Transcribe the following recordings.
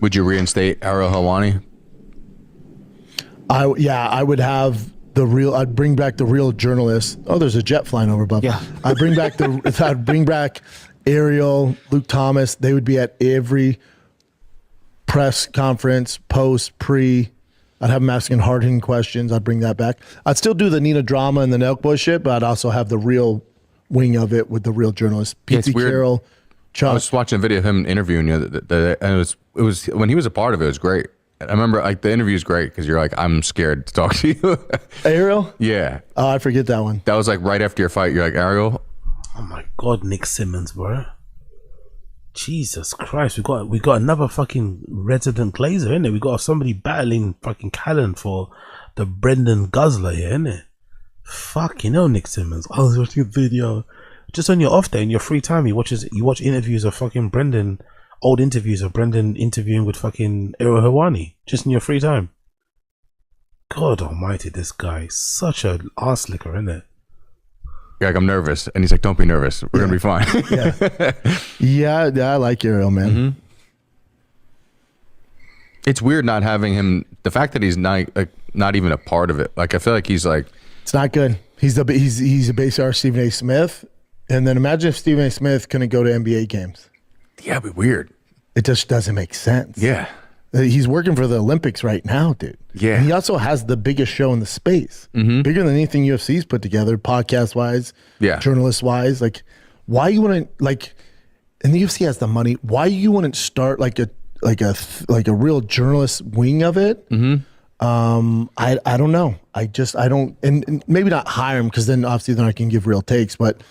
Would you reinstate Ariel Helwani? I would have the real. I'd bring back the real journalists. Oh, there's a jet flying over above. Yeah. I'd bring back Ariel, Luke Thomas. They would be at every press conference, post, pre. I'd have them asking hard-hitting questions. I'd bring that back. I'd still do the Nina drama and the Nelk Boy shit, but I'd also have the real wing of it with the real journalists. P.T. Carroll, Chuck. I was watching a video of him interviewing you, and it was when he was a part of it. It was great. I remember like the interview is great because you're like, I'm scared to talk to you. Ariel? Yeah. Oh, I forget that one. That was like right after your fight. You're like, Ariel. Oh my God, Nick Simmons, bro. Jesus Christ, we got another fucking resident glazer, innit? We got somebody battling fucking Callan for the Brendan Guzzler here, innit? Fucking hell, Nick Simmons. I was watching a video just on your off day in your free time. You watch interviews of fucking Brendan, old interviews of Brendan interviewing with fucking Ariel Helwani just in your free time. God almighty, this guy, such an arse licker, innit? You're like, I'm nervous, and he's like, don't be nervous. We're gonna be fine. yeah, I like Ariel, man. Mm-hmm. It's weird not having him. The fact that he's not even a part of it. Like I feel like he's like, it's not good. He's a base star, Stephen A. Smith, and then imagine if Stephen A. Smith couldn't go to NBA games. yeah, it'd be weird. It just doesn't make sense. Yeah. He's working for the Olympics right now, dude. Yeah. And he also has the biggest show in the space. Bigger than anything UFC's put together, podcast-wise, journalist-wise. Like, why you wouldn't, like, and the UFC has the money, why you wouldn't start like a real journalist wing of it? I don't know. I don't, and maybe not hire him, because then obviously then I can give real takes, but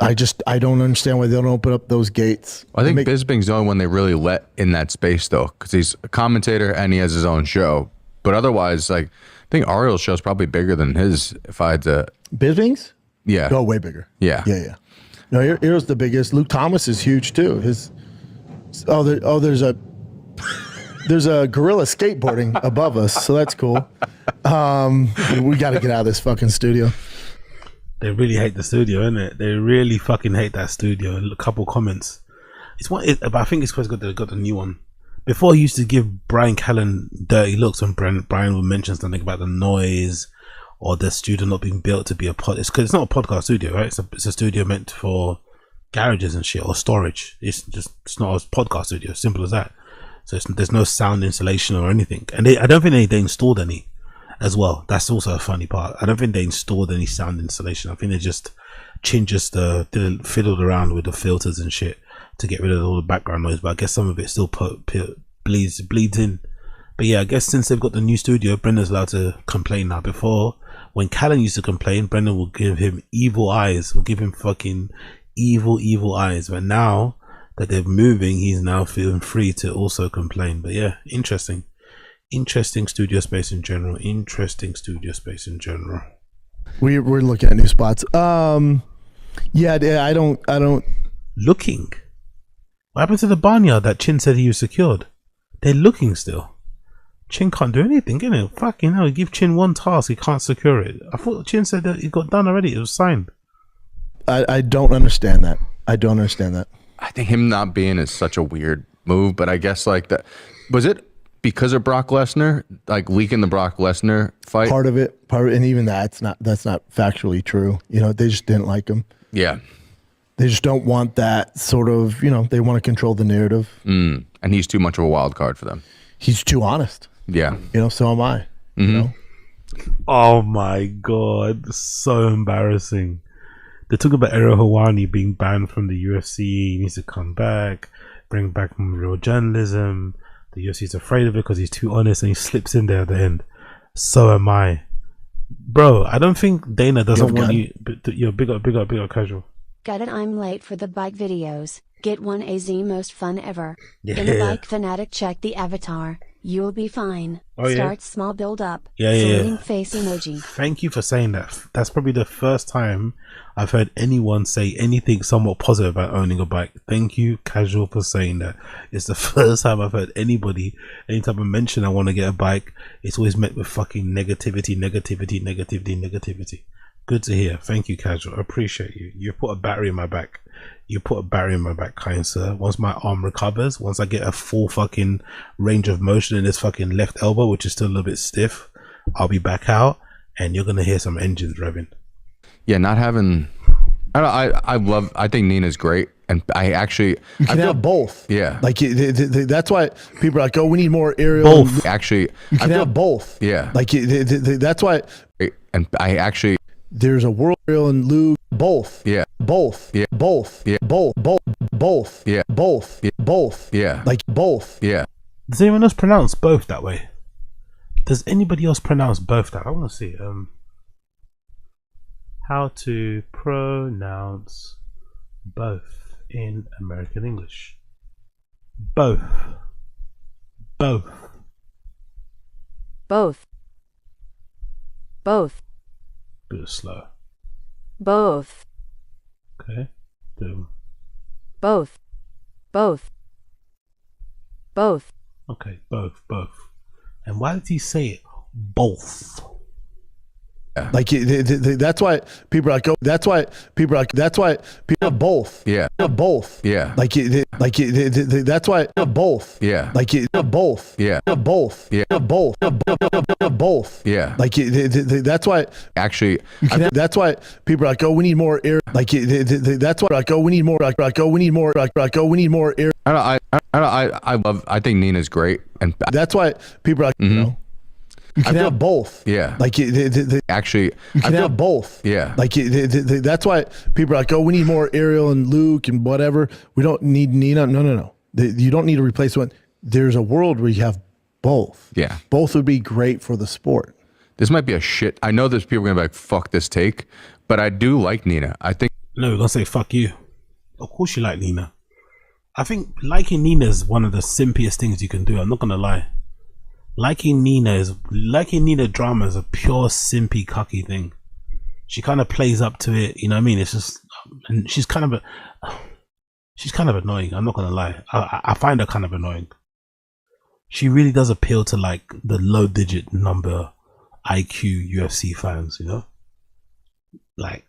I don't understand why they don't open up those gates. I think Bisping's the only one they really let in that space, though, because he's a commentator and he has his own show. But otherwise, like, I think Ariel's show's probably bigger than his. If I had to, Bisping's? Yeah. Oh, way bigger. Yeah. No, Ariel's the biggest. Luke Thomas is huge too. There's a gorilla skateboarding above us, so that's cool. We got to get out of this fucking studio. They really hate the studio, innit? They really fucking hate that studio. A couple comments. But I think it's because they got the new one. Before, he used to give Brian Callen dirty looks when Brian would mention something about the noise or the studio not being built to be a pod. It's because it's not a podcast studio, right? It's a studio meant for garages and shit, or storage. It's not a podcast studio. Simple as that. So there's no sound insulation or anything. And I don't think they installed any as well. That's also a funny part. I don't think they installed any sound insulation. I think they just fiddled around with the filters and shit to get rid of all the background noise. But I guess some of it still bleeds in. But yeah, I guess since they've got the new studio, Brendan's allowed to complain now. Before, when Callan used to complain, Brendan will give him evil eyes. Will give him fucking evil eyes. But now that they're moving, he's now feeling free to also complain. But yeah, interesting studio space in general. We're looking at new spots. I don't. Looking. What happened to the barnyard that Chin said he was secured? They're looking still. Chin can't do anything, can it? Fucking hell, give Chin one task, he can't secure it. I thought Chin said that it got done already. It was signed. I don't understand that. I think him not being is such a weird move, but I guess like that, was it because of Brock Lesnar, like leaking the Brock Lesnar fight? Part of it, and even that's not factually true. You know, they just didn't like him. Yeah. They just don't want that sort of, they want to control the narrative. And he's too much of a wild card for them. He's too honest. Yeah. So am I. Oh my God. So embarrassing. They talk about Ariel Helwani being banned from the UFC. He needs to come back, bring back real journalism. The UFC is afraid of it because he's too honest, and he slips in there at the end. So am I. Bro, I don't think Dana doesn't want you. Big up, casual. Got it, I'm late for the bike videos. Get one AZ most fun ever. Yeah. In a bike fanatic, check the avatar. You'll be fine. Oh, Start small, build up. Yeah. Saluting face emoji. Thank you for saying that. That's probably the first time I've heard anyone say anything somewhat positive about owning a bike. Thank you, casual, for saying that. It's the first time I've heard anybody, anytime I mention I want to get a bike, it's always met with fucking negativity. Good to hear. Thank you, Casual. I appreciate you. You put a battery in my back. You put a battery in my back, kind sir. Once my arm recovers, once I get a full fucking range of motion in this fucking left elbow, which is still a little bit stiff, I'll be back out, and you're gonna hear some engines revving. Yeah, not having. I think Nina's great, and I actually you can have both. Yeah, like that's why people are like, oh, we need more aerial. Both. Actually, you can have both. Yeah, like that's why. And I actually. There's a world aerial and lube. Both. Yeah. Both. Yeah. Both. Yeah. Both. Both. Yeah. Both. Yeah. Both. Yeah. Like both. Yeah. Does anyone else pronounce both that way? Does anybody else pronounce both that? I want to see. How to pronounce both in American English? Both. Both. Both. Both. Bit slow. Both. Okay. Do. Both. Both. Both. Okay. Both. Both. And why did he say it? Both. Like that's why people are like, oh, that's why people are like, that's why people have both. Yeah. Both. Yeah. Like that's why both. Yeah. Like both. Yeah. Both. Yeah. Both. Both. Yeah. Like that's why actually. That's why people are like, oh, we need more air. Like that's why like, oh, we need more. Like oh, we need more. Like oh, we need more air. I think Nina's great, and that's why people are like, you know. You can have both. Yeah. Like actually, you can have both. Yeah. Like that's why people are like, oh, we need more Ariel and Luke and whatever. We don't need Nina. No. You don't need to replace one. There's a world where you have both. Yeah. Both would be great for the sport. This might be a shit. I know there's people gonna be like, fuck this take, but I do like Nina. I think. No, we're gonna say fuck you. Of course you like Nina. I think liking Nina is one of the simplest things you can do. I'm not gonna lie. Liking Nina drama is a pure simpy cucky thing. She kind of plays up to it, you know what I mean? It's just, and she's kind of annoying. I'm not gonna lie. I find her kind of annoying. She really does appeal to like the low digit number IQ UFC fans, you know? Like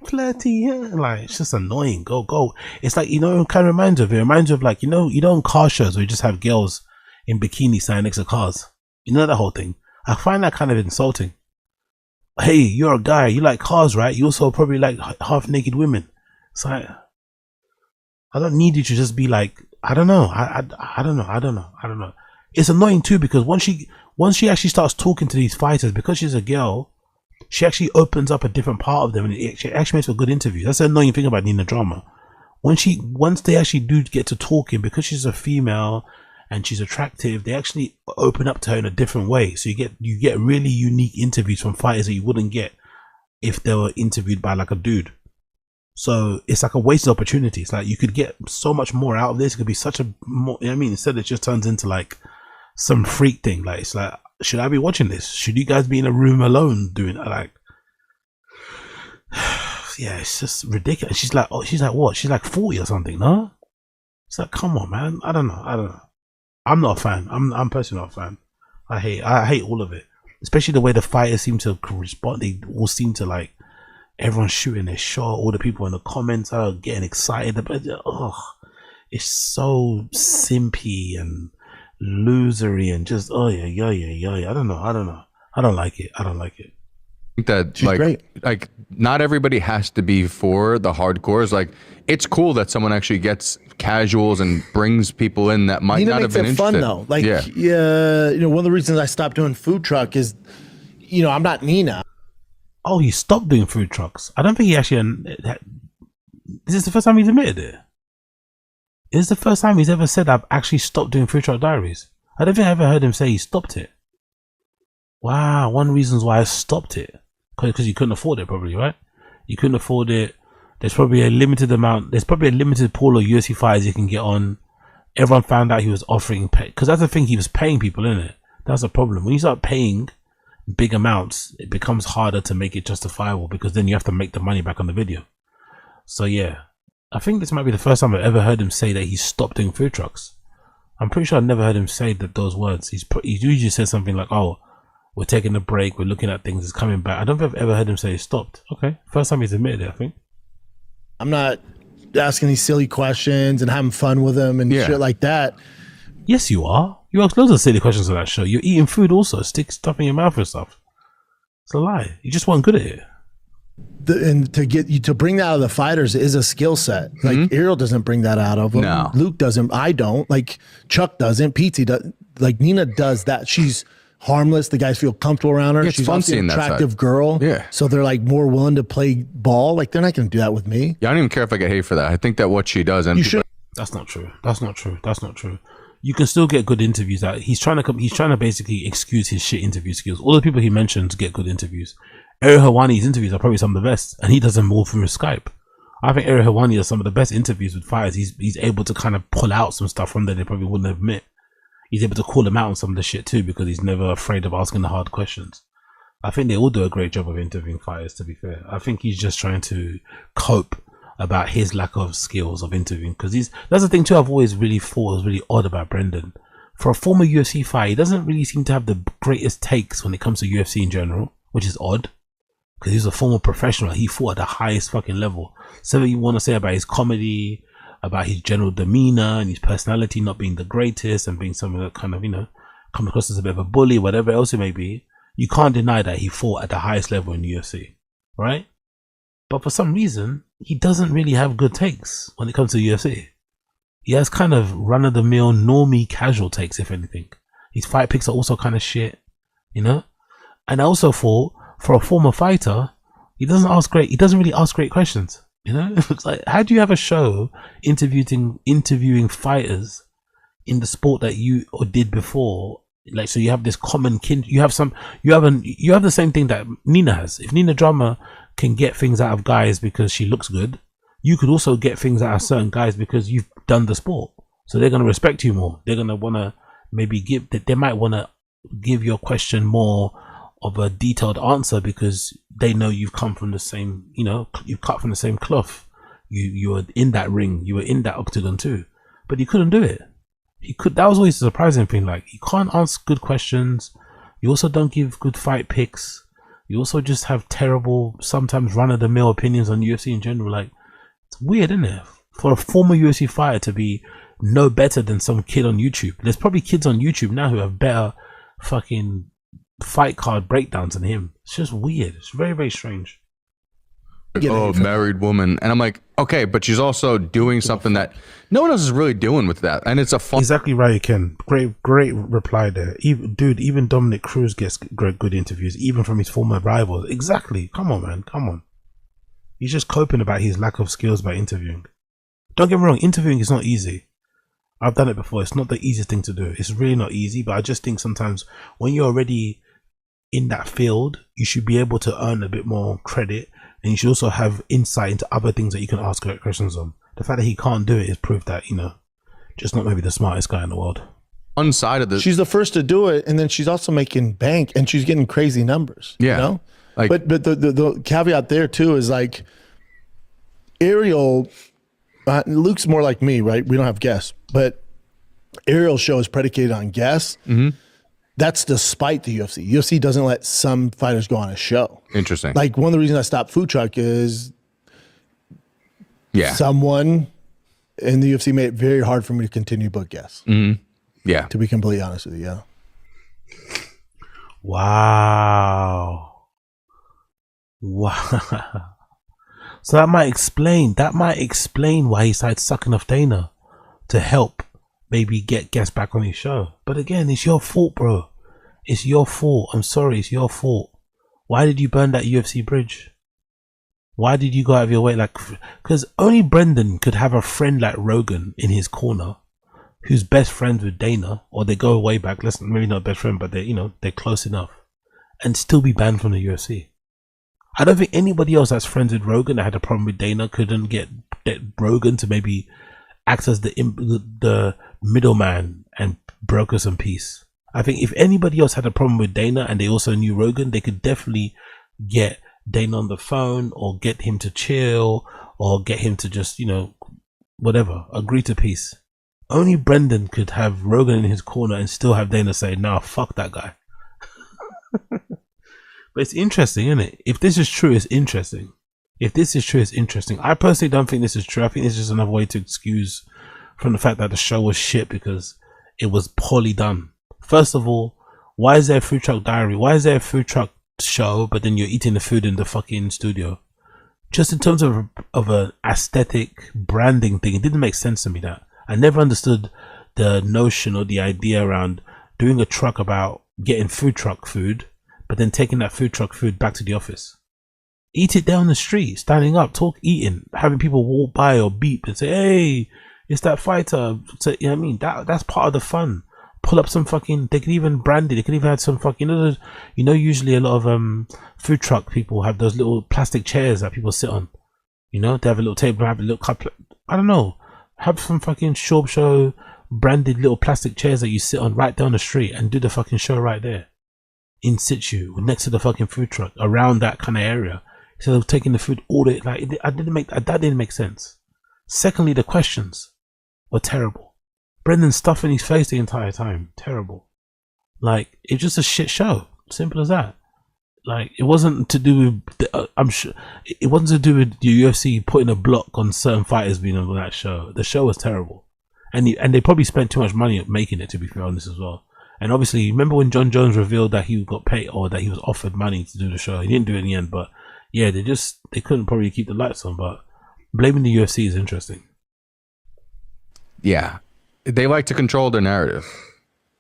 flirty, like it's just annoying. Go. It's like, you know, it kind of reminds of like, you know in car shows where you just have girls in bikini standing next to cars. You know that whole thing. I find that kind of insulting. Hey, you're a guy, you like cars, right? You also probably like half naked women. It's like, I don't need you to just be like, I don't know. I don't know. It's annoying too, because once she actually starts talking to these fighters, because she's a girl, she actually opens up a different part of them, and it actually makes for a good interview. That's the annoying thing about Nina Drama. Once they actually do get to talking, because she's a female and she's attractive, they actually open up to her in a different way. So you get really unique interviews from fighters that you wouldn't get if they were interviewed by like a dude. So it's like a wasted opportunity. It's like you could get so much more out of this. It could be such a more, you know what I mean? Instead it just turns into like some freak thing. Like it's like, should I be watching this? Should you guys be in a room alone doing it? Like, yeah, it's just ridiculous. She's like, what? She's like 40 or something, no? It's like, come on, man. I don't know. I'm not a fan. I'm personally not a fan. I hate all of it, especially the way the fighters seem to respond. They all seem to like, everyone's shooting their shot. All the people in the comments are getting excited about it. It's so simpy and losery and just I don't know. I don't like it. I think that She's great. Like not everybody has to be for the hardcores. Like it's cool that someone actually gets casuals and brings people in that might Nina not have makes been it interested. fun though. Like yeah, you know, one of the reasons I stopped doing food truck is, you know, I'm not Nina. Oh, he stopped doing food trucks. I don't think he actually. Is this the first time he's admitted it? Is this the first time he's ever said I've actually stopped doing food truck diaries? I don't think I ever heard him say he stopped it. Wow, one reason why I stopped it, because you couldn't afford it, probably, right? You couldn't afford it. There's probably a limited amount. There's probably a limited pool of UFC fighters you can get on. Everyone found out he was offering pay, because that's the thing, he was paying people, isn't it? That's the problem. When you start paying big amounts, it becomes harder to make it justifiable, because then you have to make the money back on the video. So yeah, I think this might be the first time I've ever heard him say that he stopped doing food trucks. I'm pretty sure I've never heard him say those words. He usually says something like, "Oh, We're taking a break. We're looking at things. It's coming back. I don't think I've ever heard him say it stopped. Okay, first time he's admitted it, I think. I'm not asking these silly questions and having fun with them and shit like that. Yes, you are. You ask loads of silly questions on that show. You're eating food also. Stick stuff in your mouth and stuff. It's a lie. You just weren't good at it. And to get you to bring that out of the fighters is a skill set. Like Ariel doesn't bring that out of them. No. Luke doesn't. I don't. Like Chuck doesn't. Pete does. Like Nina does that. She's harmless. The guys feel comfortable around her. Yeah, it's She's fun also an seeing that attractive side. girl. Yeah. So they're like more willing to play ball. Like they're not going to do that with me. Yeah, I don't even care if I get hate for that. I think that what she does, and You should. That's not true. That's not true. That's not true. You can still get good interviews out. He's trying to basically excuse his shit interview skills. All the people he mentioned get good interviews. Ariel Helwani's interviews are probably some of the best, and he does them all from his Skype. I think Ariel Helwani does some of the best interviews with fighters. He's able to kind of pull out some stuff from there they probably wouldn't admit. He's able to call them out on some of the shit too, because he's never afraid of asking the hard questions. I think they all do a great job of interviewing fighters, to be fair. I think he's just trying to cope about his lack of skills of interviewing, because that's the thing too I've always really thought was really odd about Brendan. For a former UFC fighter, he doesn't really seem to have the greatest takes when it comes to UFC in general, which is odd, because he's a former professional. He fought at the highest fucking level. So you want to say about his comedy, about his general demeanor and his personality not being the greatest and being someone that kind of, come across as a bit of a bully, whatever else it may be, you can't deny that he fought at the highest level in UFC, right? But for some reason, he doesn't really have good takes when it comes to UFC. He has kind of run-of-the-mill, normie, casual takes, if anything. His fight picks are also kind of shit, And I also thought, for a former fighter, he doesn't really ask great questions. It's like, how do you have a show interviewing fighters in the sport that you did before? Like, so you have this common you have the same thing that Nina has. If Nina Drama can get things out of guys because she looks good, you could also get things out of certain guys because you've done the sport. So they're going to respect you more. They're going to want to they might want to give your question more of a detailed answer because they know you've come from the same, you've cut from the same cloth. You were in that ring, you were in that octagon too, but he couldn't do it. That was always a surprising thing. Like, you can't ask good questions. You also don't give good fight picks. You also just have terrible, sometimes run-of-the-mill opinions on UFC in general. Like, it's weird, isn't it? For a former UFC fighter to be no better than some kid on YouTube. There's probably kids on YouTube now who have better fucking fight card breakdowns than him. It's just weird. It's very, very strange. Oh, married woman. And I'm like, okay, but she's also doing something that no one else is really doing with that. And it's a fun. Exactly right, Ken. Great reply there. Even Dominic Cruz gets good interviews, even from his former rivals. Exactly. Come on, man. Come on. He's just coping about his lack of skills by interviewing. Don't get me wrong, interviewing is not easy. I've done it before. It's not the easiest thing to do. It's really not easy, but I just think sometimes when you're already in that field, you should be able to earn a bit more credit, and you should also have insight into other things that you can ask questions on. The fact that he can't do it is proof that, just not maybe the smartest guy in the world. One side of the. She's the first to do it, and then she's also making bank, and she's getting crazy numbers. Yeah. Like, but the caveat there too is like Ariel, Luke's more like me, right? We don't have guests, but Ariel's show is predicated on guests. Mm-hmm. That's despite the UFC. UFC doesn't let some fighters go on a show. Interesting. Like, one of the reasons I stopped Food Truck is someone in the UFC made it very hard for me to continue book guests. Mm-hmm. Yeah. To be completely honest with you, yeah. Wow. So that might explain why he started sucking off Dana to help maybe get guests back on his show. But again, it's your fault, bro. It's your fault. I'm sorry, it's your fault. Why did you burn that UFC bridge? Why did you go out of your way? Because only Brendan could have a friend like Rogan in his corner who's best friends with Dana, or they go way back, maybe not best friend, but they're close enough, and still be banned from the UFC. I don't think anybody else that's friends with Rogan that had a problem with Dana couldn't get Rogan to maybe act as the middleman and broker some peace. I think if anybody else had a problem with Dana and they also knew Rogan, they could definitely get Dana on the phone or get him to chill or get him to just, whatever, agree to peace. Only Brendan could have Rogan in his corner and still have Dana say, nah, fuck that guy. But it's interesting, isn't it? If this is true, it's interesting. If this is true, it's interesting. I personally don't think this is true. I think it's just another way to excuse from the fact that the show was shit because it was poorly done. First of all, why is there a food truck diary? Why is there a food truck show, but then you're eating the food in the fucking studio? Just in terms of an aesthetic branding thing, it didn't make sense to me. That I never understood the notion or the idea around doing a truck about getting food truck food, but then taking that food truck food back to the office. Eat it down the street, standing up, eating, having people walk by or beep and say, "Hey, it's that fighter." So, you know what I mean? That's part of the fun. Pull up some fucking. They could even brand it. They could even have some fucking. Usually a lot of food truck people have those little plastic chairs that people sit on. They have a little table, have a little cup. I don't know. Have some fucking Schaub show branded little plastic chairs that you sit on right down the street and do the fucking show right there, in situ, next to the fucking food truck, around that kind of area. Instead of taking the food all day, that didn't make sense. Secondly, the questions were terrible. Brendan stuffing his face the entire time, terrible. It's just a shit show. Simple as that. It wasn't to do with. I'm sure it wasn't to do with the UFC putting a block on certain fighters being on that show. The show was terrible, and they probably spent too much money making it. To be fair on this as well. And obviously, remember when John Jones revealed that he got paid or that he was offered money to do the show? He didn't do it in the end, but. Yeah, they couldn't probably keep the lights on, but blaming the UFC is interesting. Yeah, they like to control their narrative,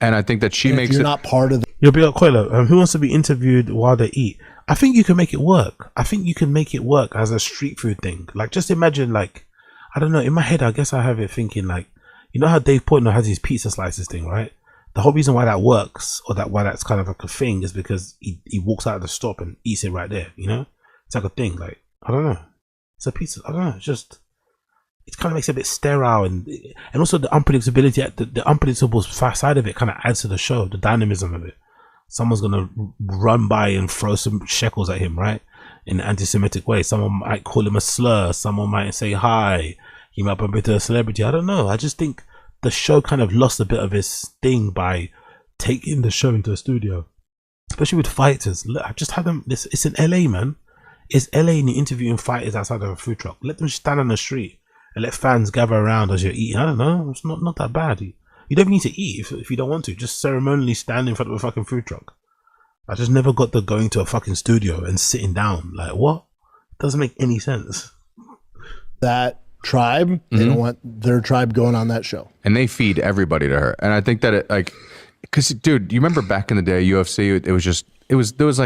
and I think that she makes you're it. Not part of. You'll be like, Coilo, who wants to be interviewed while they eat? I think you can make it work. I think you can make it work as a street food thing. Just imagine, I don't know. In my head, I guess I have it thinking how Dave Portnoy has his pizza slices thing, right? The whole reason why that works, or why that's kind of like a thing, is because he walks out of the stop and eats it right there. It's like a thing. I don't know. It's a pizza. I don't know. It kind of makes it a bit sterile, and also the unpredictability, the unpredictable side of it kind of adds to the show, the dynamism of it. Someone's gonna run by and throw some shekels at him, right? In an anti-Semitic way. Someone might call him a slur. Someone might say hi. He might bump into a celebrity. I don't know. I just think the show kind of lost a bit of its sting by taking the show into a studio, especially with fighters. Look, I just had them. It's in LA, man. It's LA, and you're interviewing fighters outside of a food truck. Let them stand on the street and let fans gather around as you're eating. I don't know. It's not that bad. You don't need to eat if you don't want to. Just ceremonially stand in front of a fucking food truck. I just never got the going to a fucking studio and sitting down. What? Doesn't make any sense. That tribe, they don't want their tribe going on that show. And they feed everybody to her. And I think that because dude, you remember back in the day, UFC, there was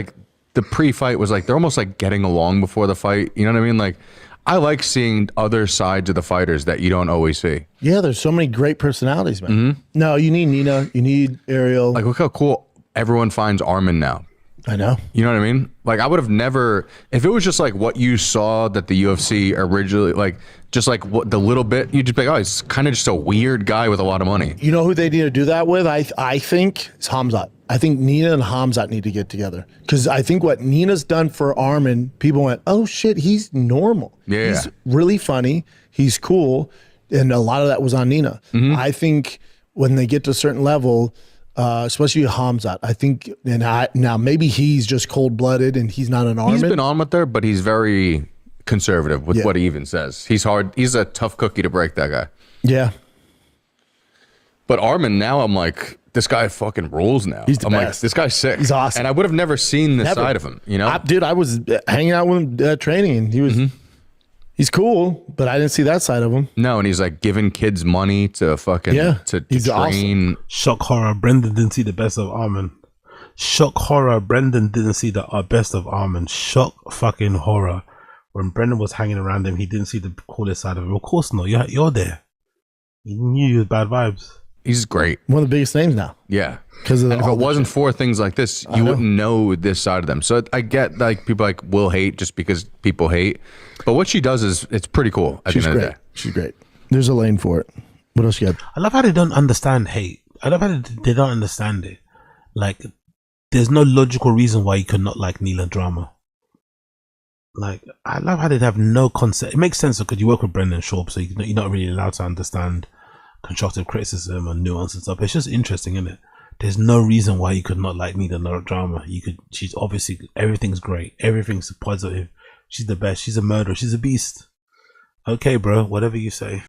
the pre-fight was they're almost getting along before the fight. You know what I mean? I like seeing other sides of the fighters that you don't always see. Yeah, there's so many great personalities, man. No, you need Nina, you need Ariel. Look how cool everyone finds Armin now. I know. You know what I mean? I would have never, if it was just what you saw that the UFC originally, what the little bit, you'd just be oh, he's kind of just a weird guy with a lot of money. You know who they need to do that with? I think it's Hamzat. I think Nina and Hamzat need to get together. Because I think what Nina's done for Armin, people went, oh shit, he's normal. Yeah. He's really funny. He's cool. And a lot of that was on Nina. I think when they get to a certain level, especially Hamzat, I think, now maybe he's just cold-blooded and he's not an Armin. He's been on with her, but he's very conservative with what he even says. He's hard. He's a tough cookie to break, that guy. Yeah. But Armin, now I'm this guy fucking rules now. He's the best. This guy's sick. He's awesome. And I would have never seen this side of him, Dude, I was hanging out with him training, and he was, he's cool, but I didn't see that side of him. No, and he's giving kids money to fucking, to he's train. Awesome. Shock horror, Brendan didn't see the best of Armin. Shock horror, Brendan didn't see the best of Armin. Shock fucking horror. When Brendan was hanging around him, he didn't see the coolest side of him. Of course not. You're there. He knew you had bad vibes. He's great. One of the biggest names now. Yeah. Because if it wasn't for things like this, you wouldn't know this side of them. So I get people will hate just because people hate. But what she does it's pretty cool at the end of the day. She's great. There's a lane for it. What else you got? I love how they don't understand hate. I love how they don't understand it. There's no logical reason why you could not like Neela drama. I love how they have no concept. It makes sense because you work with Brendan Schaub, so you're not really allowed to understand constructive criticism and nuance and stuff. It's just interesting, isn't it? There's no reason why you could not like Nina drama. You could. She's obviously, everything's great. Everything's positive. She's the best. She's a murderer. She's a beast. Okay, bro. Whatever you say.